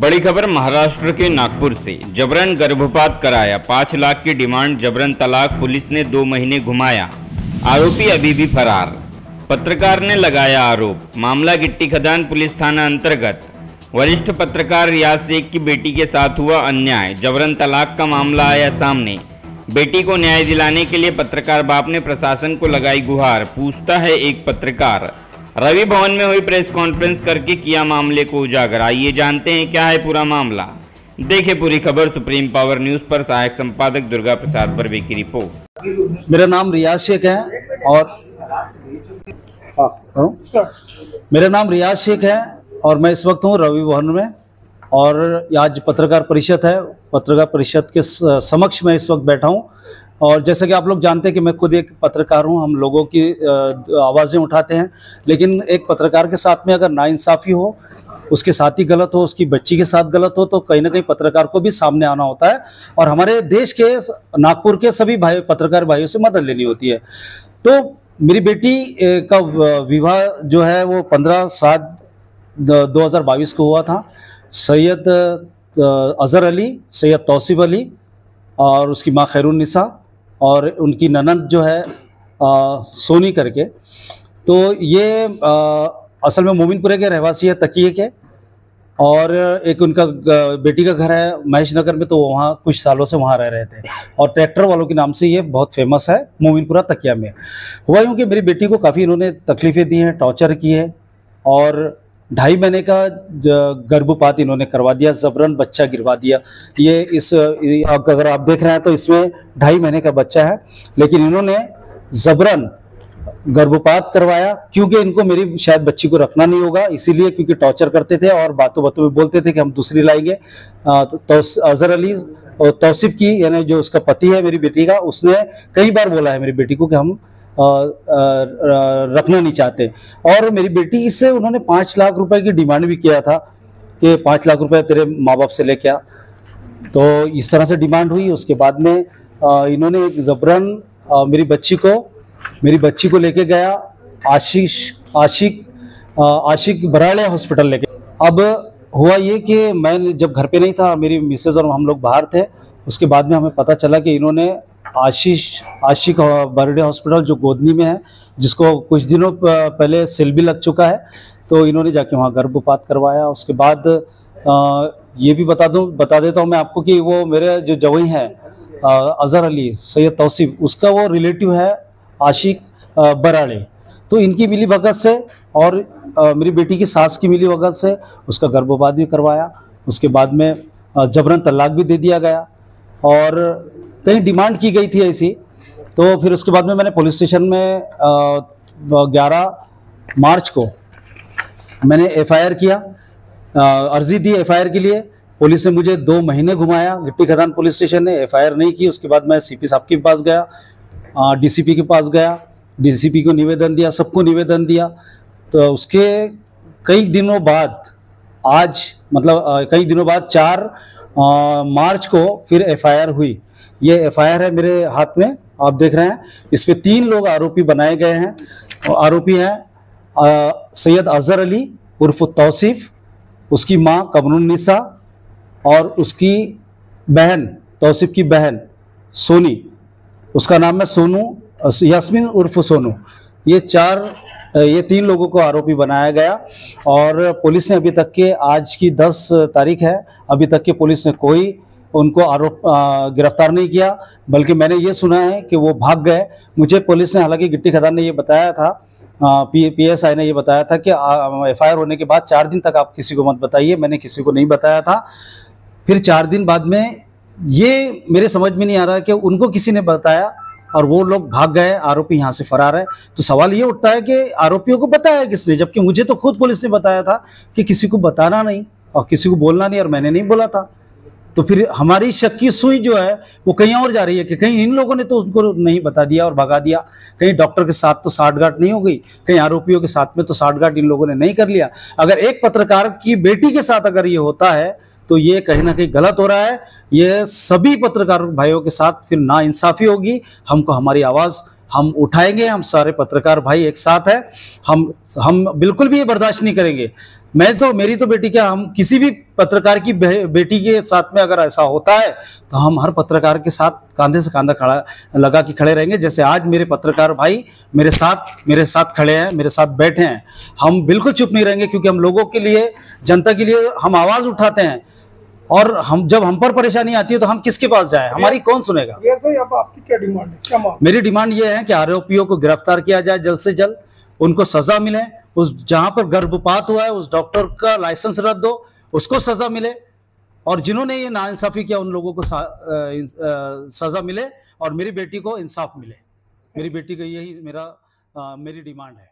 बड़ी खबर महाराष्ट्र के नागपुर से। जबरन गर्भपात कराया, 5 लाख की डिमांड, जबरन तलाक, पुलिस ने 2 महीने घुमाया, आरोपी अभी भी फरार। पत्रकार ने लगाया आरोप। मामला गिट्टी खदान पुलिस थाना अंतर्गत। वरिष्ठ पत्रकार रियाज शेख की बेटी के साथ हुआ अन्याय, जबरन तलाक का मामला आया सामने। बेटी को न्याय दिलाने के लिए पत्रकार बाप ने प्रशासन को लगाई गुहार। पूछता है एक पत्रकार। रवि भवन में हुई प्रेस कॉन्फ्रेंस करके किया मामले को उजागर। आइए जानते हैं क्या है पूरा मामला। देखें पूरी खबर सुप्रीम पावर न्यूज पर। सहायक संपादक दुर्गा प्रसाद बर्वे की रिपोर्ट। मेरा नाम रियाज शेख है और मैं इस वक्त हूँ रवि भवन में, और आज पत्रकार परिषद है। पत्रकार परिषद के समक्ष मैं इस वक्त बैठा हूँ। और जैसा कि आप लोग जानते हैं कि मैं खुद एक पत्रकार हूं, हम लोगों की आवाज़ें उठाते हैं, लेकिन एक पत्रकार के साथ में अगर नाइंसाफ़ी हो, उसके साथ ही गलत हो, उसकी बच्ची के साथ गलत हो, तो कहीं ना कहीं पत्रकार को भी सामने आना होता है और हमारे देश के नागपुर के सभी पत्रकार भाइयों से मदद लेनी होती है। तो मेरी बेटी का विवाह जो है वो 15/7/2022 को हुआ था। सैयद अजहर अली, सैयद तौसीफ अली और उसकी माँ खैरुन्निसा और उनकी ननद जो है सोनी करके। तो ये असल में मोमिनपुरे के रहवासी है, तकिए के, और एक उनका बेटी का घर है महेश नगर में, तो वहाँ कुछ सालों से वहाँ रह रहे थे और ट्रैक्टर वालों के नाम से ये बहुत फेमस है मोमिनपुरा तकिया में। हुआ यूँ कि मेरी बेटी को काफ़ी इन्होंने तकलीफ़ें दी हैं, टॉर्चर की है, और 2.5 महीने का गर्भपात इन्होंने करवा दिया, जबरन बच्चा गिरवा दिया। ये अगर आप देख रहे हैं तो इसमें 2.5 महीने का बच्चा है, लेकिन इन्होंने जबरन गर्भपात करवाया क्योंकि इनको मेरी शायद बच्ची को रखना नहीं होगा, इसीलिए, क्योंकि टॉर्चर करते थे और बातों बातों में बोलते थे कि हम दूसरी लाएंगे। तो अजहर अली और तौसीफ की, यानी जो उसका पति है मेरी बेटी का, उसने कई बार बोला है मेरी बेटी को कि हम रखना नहीं चाहते। और मेरी बेटी से उन्होंने 5 लाख रुपए की डिमांड भी किया था कि 5 लाख रुपए तेरे माँ बाप से लेके आ। तो इस तरह से डिमांड हुई। उसके बाद में इन्होंने एक जबरन मेरी बच्ची को लेके गया आशिक बराड़े हॉस्पिटल लेके। अब हुआ ये कि मैं जब घर पे नहीं था, मेरी मिसेज और हम लोग बाहर थे, उसके बाद में हमें पता चला कि इन्होंने आशिक बर्डे हॉस्पिटल जो गोदनी में है, जिसको कुछ दिनों पहले सेल भी लग चुका है, तो इन्होंने जाके वहाँ गर्भपात करवाया। उसके बाद ये भी बता देता हूँ मैं आपको कि वो मेरे जो जवाई हैं अजहर अली, सैयद तौसीफ, उसका वो रिलेटिव है आशिक बराड़े। तो इनकी मिली भगत से और मेरी बेटी की सास की मिली भगत से उसका गर्भपात भी करवाया। उसके बाद में जबरन तलाक भी दे दिया गया और कहीं डिमांड की गई थी ऐसी। तो फिर उसके बाद में मैंने पुलिस स्टेशन में 11 मार्च को मैंने FIR किया, अर्जी दी FIR के लिए। पुलिस ने मुझे 2 महीने घुमाया, गिट्टी खदान पुलिस स्टेशन ने FIR नहीं की। उसके बाद मैं CP साहब के पास गया, DCP के पास गया, DCP को निवेदन दिया, सबको निवेदन दिया। तो उसके कई दिनों बाद, आज मतलब कई दिनों बाद 4 मार्च को फिर FIR हुई। ये FIR है मेरे हाथ में, आप देख रहे हैं। इस पे 3 लोग आरोपी बनाए गए हैं। आरोपी हैं सैयद अजहर अली उर्फ तौसीफ, उसकी माँ कमरुन्निसा और उसकी बहन, तौसीफ की बहन सोनी, उसका नाम है सोनू, यास्मीन उर्फ सोनू। ये 3 लोगों को आरोपी बनाया गया। और पुलिस ने अभी तक के, आज की 10 तारीख है, अभी तक के पुलिस ने कोई उनको गिरफ्तार नहीं किया, बल्कि मैंने ये सुना है कि वो भाग गए। मुझे पुलिस ने, हालांकि गिट्टी खदान ने ये बताया था, PSI ने ये बताया था कि FIR होने के बाद 4 दिन तक आप किसी को मत बताइए। मैंने किसी को नहीं बताया था। फिर 4 दिन बाद में ये मेरे समझ में नहीं आ रहा है कि उनको किसी ने बताया और वो लोग भाग गए, आरोपी यहाँ से फरार है। तो सवाल ये उठता है कि आरोपियों को बताया किसने, जबकि मुझे तो खुद पुलिस ने बताया था कि किसी को बताना नहीं और किसी को बोलना नहीं, और मैंने नहीं बोला था। तो फिर हमारी शक की सुई जो है वो कहीं और जा रही है कि कहीं इन लोगों ने तो उनको नहीं बता दिया और भगा दिया। कहीं डॉक्टर के साथ तो साठगांठ नहीं हो गई, कहीं आरोपियों के साथ में तो साठगांठ इन लोगों ने नहीं कर लिया। अगर एक पत्रकार की बेटी के साथ अगर ये होता है तो ये कहीं ना कहीं गलत हो रहा है। ये सभी पत्रकार भाइयों के साथ फिर नाइंसाफी होगी। हमको हमारी आवाज़ हम उठाएंगे, हम सारे पत्रकार भाई एक साथ हैं। हम बिल्कुल भी ये बर्दाश्त नहीं करेंगे। मेरी तो बेटी क्या, हम किसी भी पत्रकार की बेटी के साथ में अगर ऐसा होता है तो हम हर पत्रकार के साथ कांधे से कांधा खड़ा लगा के खड़े रहेंगे। जैसे आज मेरे पत्रकार भाई मेरे साथ खड़े हैं, मेरे साथ बैठे हैं, हम बिल्कुल चुप नहीं रहेंगे, क्योंकि हम लोगों के लिए, जनता के लिए हम आवाज उठाते हैं। और हम पर परेशानी आती है तो हम किसके पास जाएं, हमारी कौन सुनेगा। भाई, अब आपकी क्या डिमांड है, क्या मांग? मेरी डिमांड ये है कि आरोपियों को गिरफ्तार किया जाए जल्द से जल्द, उनको सजा मिले, उस जहां पर गर्भपात हुआ है उस डॉक्टर का लाइसेंस रद्द हो, उसको सजा मिले, और जिन्होंने ये नाइंसाफी किया उन लोगों को सजा मिले, और मेरी बेटी को इंसाफ मिले। मेरी बेटी को यही मेरी डिमांड है।